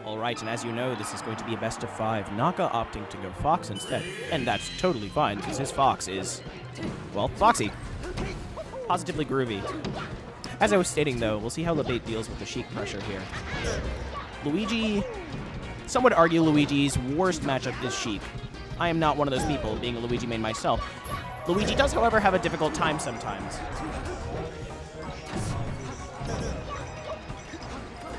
All right, and as you know, this is going to be a best of 5. Naka opting to go Fox instead, and that's totally fine, because his Fox is, well, foxy. Positively groovy. As I was stating, though, we'll see how Abate deals with the Sheik pressure here. Luigi, some would argue Luigi's worst matchup is Sheik. I am not one of those people, being a Luigi main myself. Luigi does, however, have a difficult time sometimes.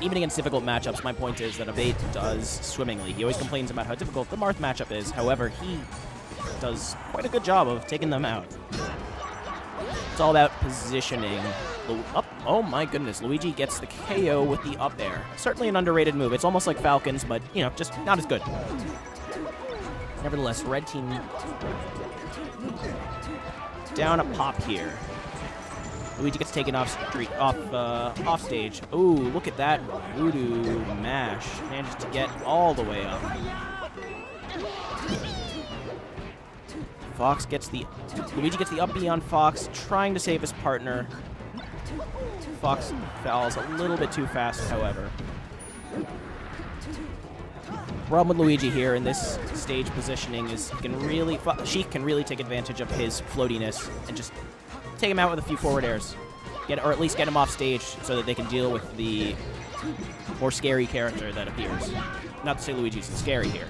Even against difficult matchups, my point is that Abate does swimmingly. He always complains about how difficult the Marth matchup is. However, he does quite a good job of taking them out. It's all about positioning. Oh my goodness, Luigi gets the KO with the up air. Certainly an underrated move. It's almost like Falcon's, but, you know, just not as good. Nevertheless, red team down a pop here. Luigi gets taken off stage. Ooh, look at that voodoo mash. Manages to get all the way up. Luigi gets the up B on Fox, trying to save his partner. Fox falls a little bit too fast, however. Problem with Luigi here in this stage positioning is Sheik can really take advantage of his floatiness and just take him out with a few forward airs. Or at least get him off stage so that they can deal with the more scary character that appears. Not to say Luigi's scary here.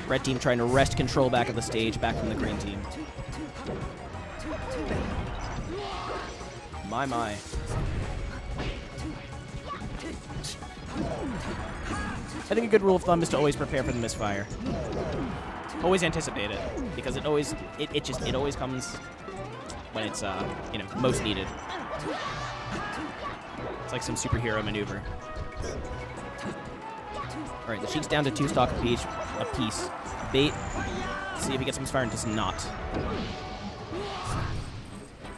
Red team trying to wrest control back of the stage, back from the green team. My. I think a good rule of thumb is to always prepare for the misfire. Always anticipate it, because it always comes when it's most needed. It's like some superhero maneuver. All right, the Sheik's down to 2 stock apiece. Abate, see if he gets some misfire and does not.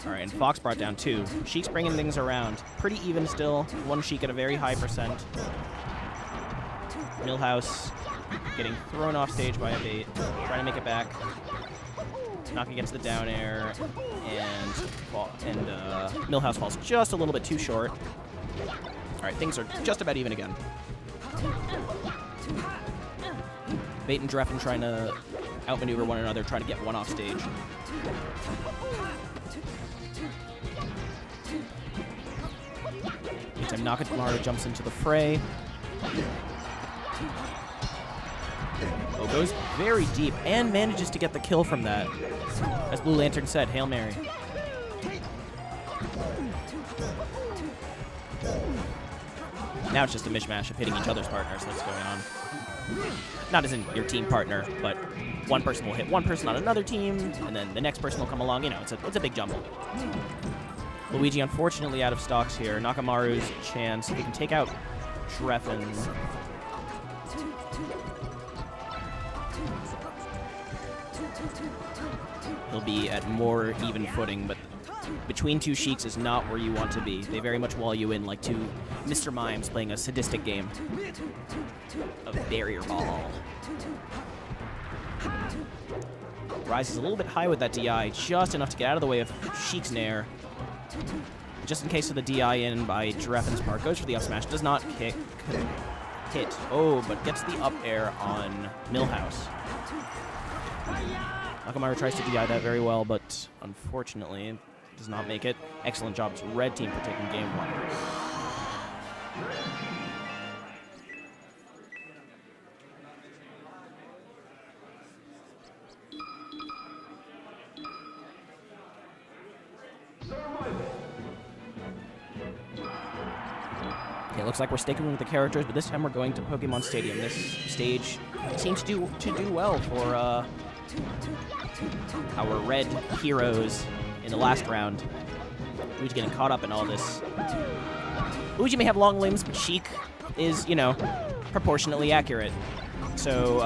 All right, and Fox brought down 2. Sheik's bringing things around. Pretty even still. One Sheik at a very high percent. Millhouse getting thrown off stage by Abate. Trying to make it back. Naka gets the down air, and Millhouse falls just a little bit too short. All right, things are just about even again. Abate and Drephen trying to outmaneuver one another, trying to get one off stage. Meantime, Nakamaru jumps into the fray. Oh, goes very deep and manages to get the kill from that. As Blue Lantern said, Hail Mary. Now it's just a mishmash of hitting each other's partners that's going on. Not as in your team partner, but one person will hit one person on another team, and then the next person will come along. You know, it's a big jumble. Luigi, unfortunately, out of stocks here. Nakamaru's chance. He can take out Drephen. He'll be at more even footing, but between 2 Sheiks is not where you want to be. They very much wall you in like 2 Mr. Mimes playing a sadistic game of barrier ball. Rises a little bit high with that DI, just enough to get out of the way of Sheik's Nair. Just in case of the DI in by Drephen's part. Goes for the up smash, does not hit. Oh, but gets the up air on Millhouse. Nakamaru tries to DI that very well, but unfortunately does not make it. Excellent job to Red Team for taking game 1. Okay, looks like we're sticking with the characters, but this time we're going to Pokemon Stadium. This stage seems to do well for our red heroes in the last round. Luigi getting caught up in all this. Luigi may have long limbs, but Sheik is, proportionately accurate. So,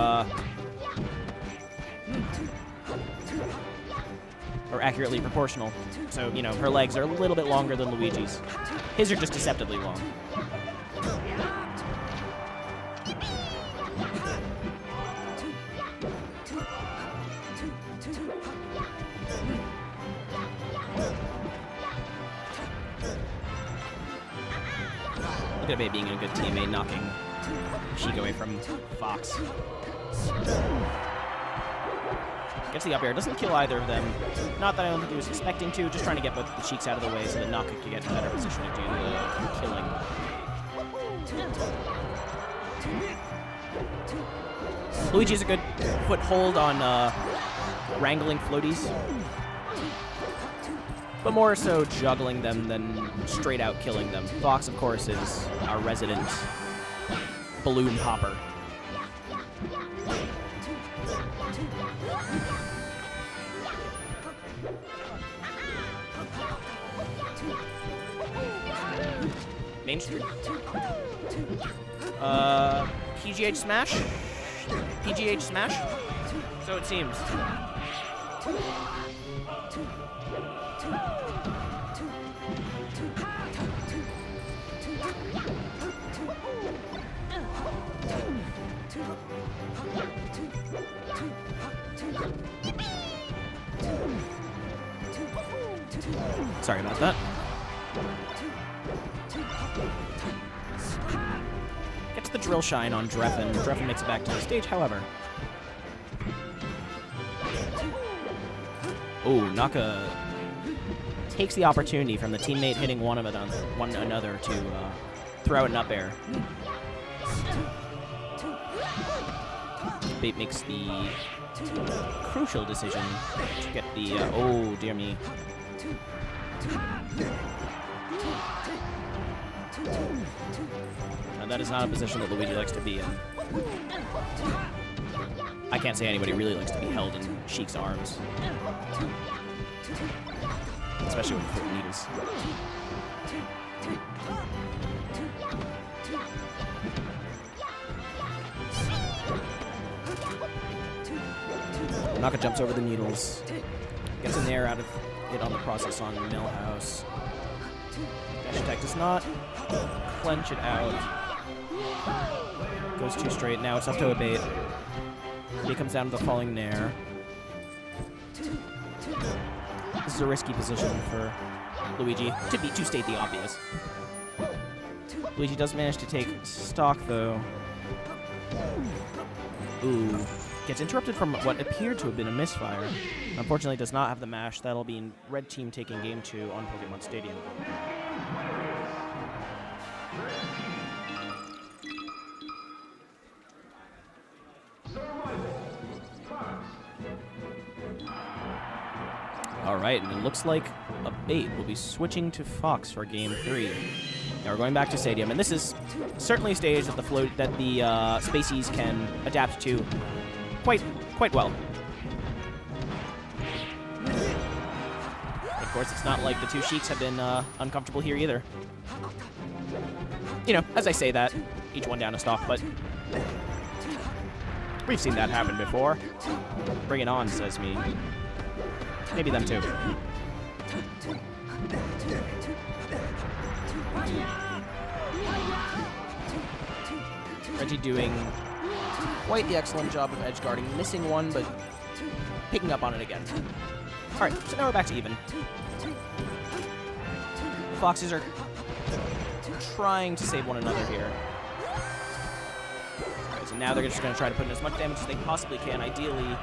or accurately proportional. So, her legs are a little bit longer than Luigi's. His are just deceptively long. Look at Abate being a good teammate, knocking Sheik away from Fox. Gets the up air, doesn't kill either of them. Not that I don't think he was expecting to, just trying to get both the Sheiks out of the way so that Naka could get in a better position to do the killing. Luigi has a good foothold on wrangling floaties, but more so juggling them than straight out killing them. Fox, of course, is our resident balloon popper. Main Street. PGH Smash? PGH Smash? So it seems. Sorry about that. Gets the drill shine on Drephen. Drephen makes it back to the stage, however. Oh, Naka takes the opportunity from the teammate hitting one another to throw an up air. Abate makes the crucial decision to get the... oh, dear me. Now, that is not a position that Luigi likes to be in. I can't say anybody really likes to be held in Sheik's arms. Especially with foot needles. Naka jumps over the needles. Gets in there out of it on the process on Millhouse. Dash attack does not clench it out. Goes too straight. Now it's up to Abate. He comes down to the falling nair. This is a risky position for Luigi, to state the obvious. Luigi does manage to take stock, though. Ooh. Gets interrupted from what appeared to have been a misfire. Unfortunately, does not have the mash. That'll be Red Team taking Game 2 on Pokemon Stadium. All right, and it looks like Abate will be switching to Fox for Game 3. Now we're going back to Stadium, and this is certainly a stage that the Spaceys can adapt to quite well. Of course, it's not like the two Sheiks have been uncomfortable here either. You know, as I say that, each one down a stock, but we've seen that happen before. Bring it on, says me. Maybe them too. Reggie doing quite the excellent job of edge guarding, missing one, but picking up on it again. All right, so now we're back to even. Foxes are trying to save one another here. All right, so now they're just going to try to put in as much damage as they possibly can, ideally.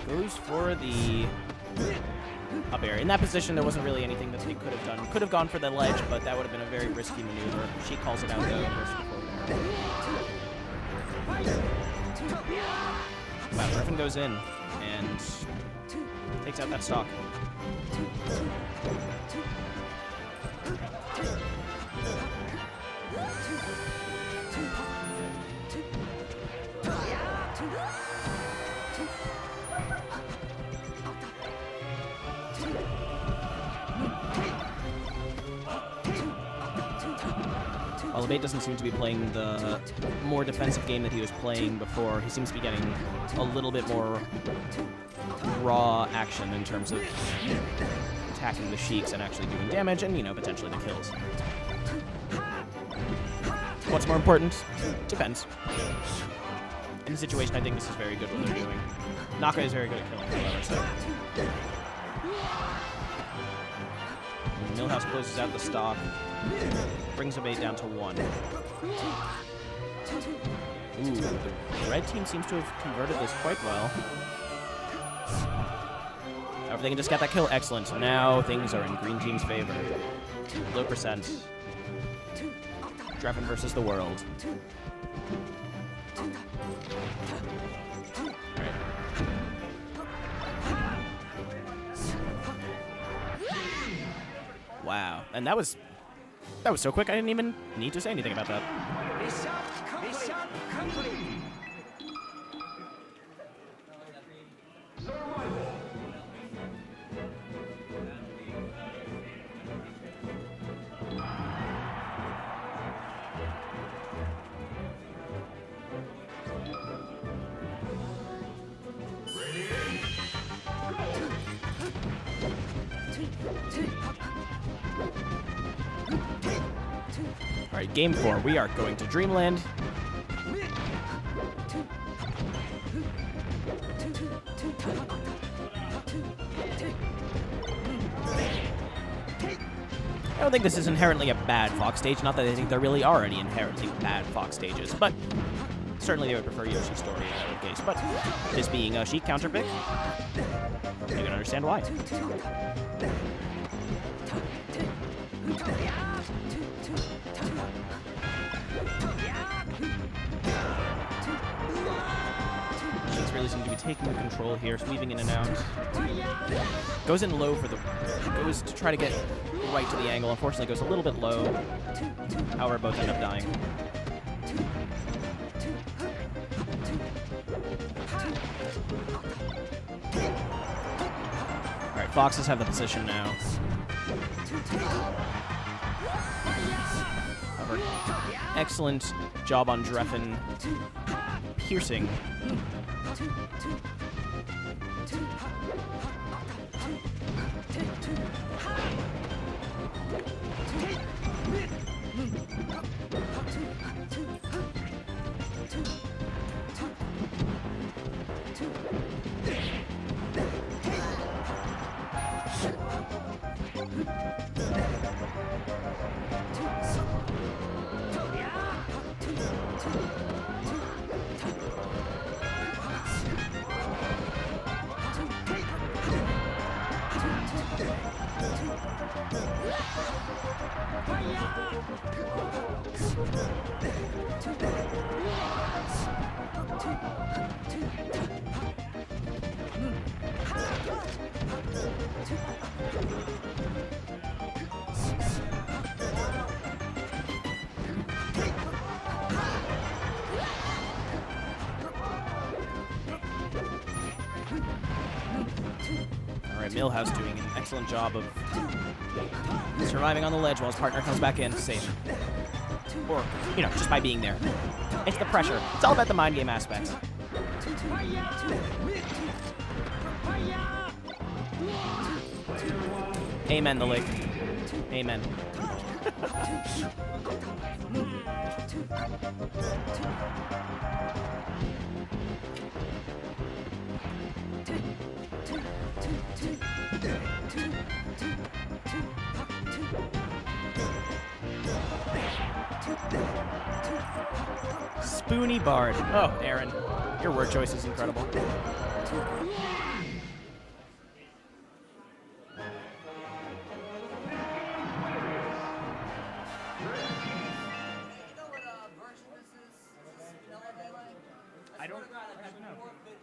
Goes for the up air. In that position, there wasn't really anything that they could have done. Could have gone for the ledge, but that would have been a very risky maneuver. She calls it out, though. Wow, Drephen goes in and takes out that stock. While Abate doesn't seem to be playing the more defensive game that he was playing before, he seems to be getting a little bit more raw action in terms of attacking the Sheiks and actually doing damage and, you know, potentially the kills. What's more important? Depends. In the situation, I think this is very good what they're doing. Naka is very good at killing, however, so. Millhouse closes out the stock, brings Abate down to 1. Ooh, the red team seems to have converted this quite well. However, they can just get that kill. Excellent. Now things are in green team's favor. Low percent. Drephen versus the world. Alright. Wow. And that was so quick, I didn't even need to say anything about that. Alright, game 4. We are going to Dreamland. I don't think this is inherently a bad Fox stage. Not that I think there really are any inherently bad Fox stages, but certainly they would prefer Yoshi's story in that case. But this being a Sheik counter pick, you can understand why. Sheik's really seem to be taking the control here, weaving in and out. Goes in low for the... goes to try to get right to the angle. Unfortunately, goes a little bit low. However, both end up dying. Alright, Foxes have the position now. However, excellent job on Drephen. Piercing. Millhouse doing an excellent job of surviving on the ledge while his partner comes back in to save him. Or, you know, just by being there. It's the pressure. It's all about the mind game aspects. Amen, the lake. Amen. Spoony Bard. Oh, Aaron, your word choice is incredible.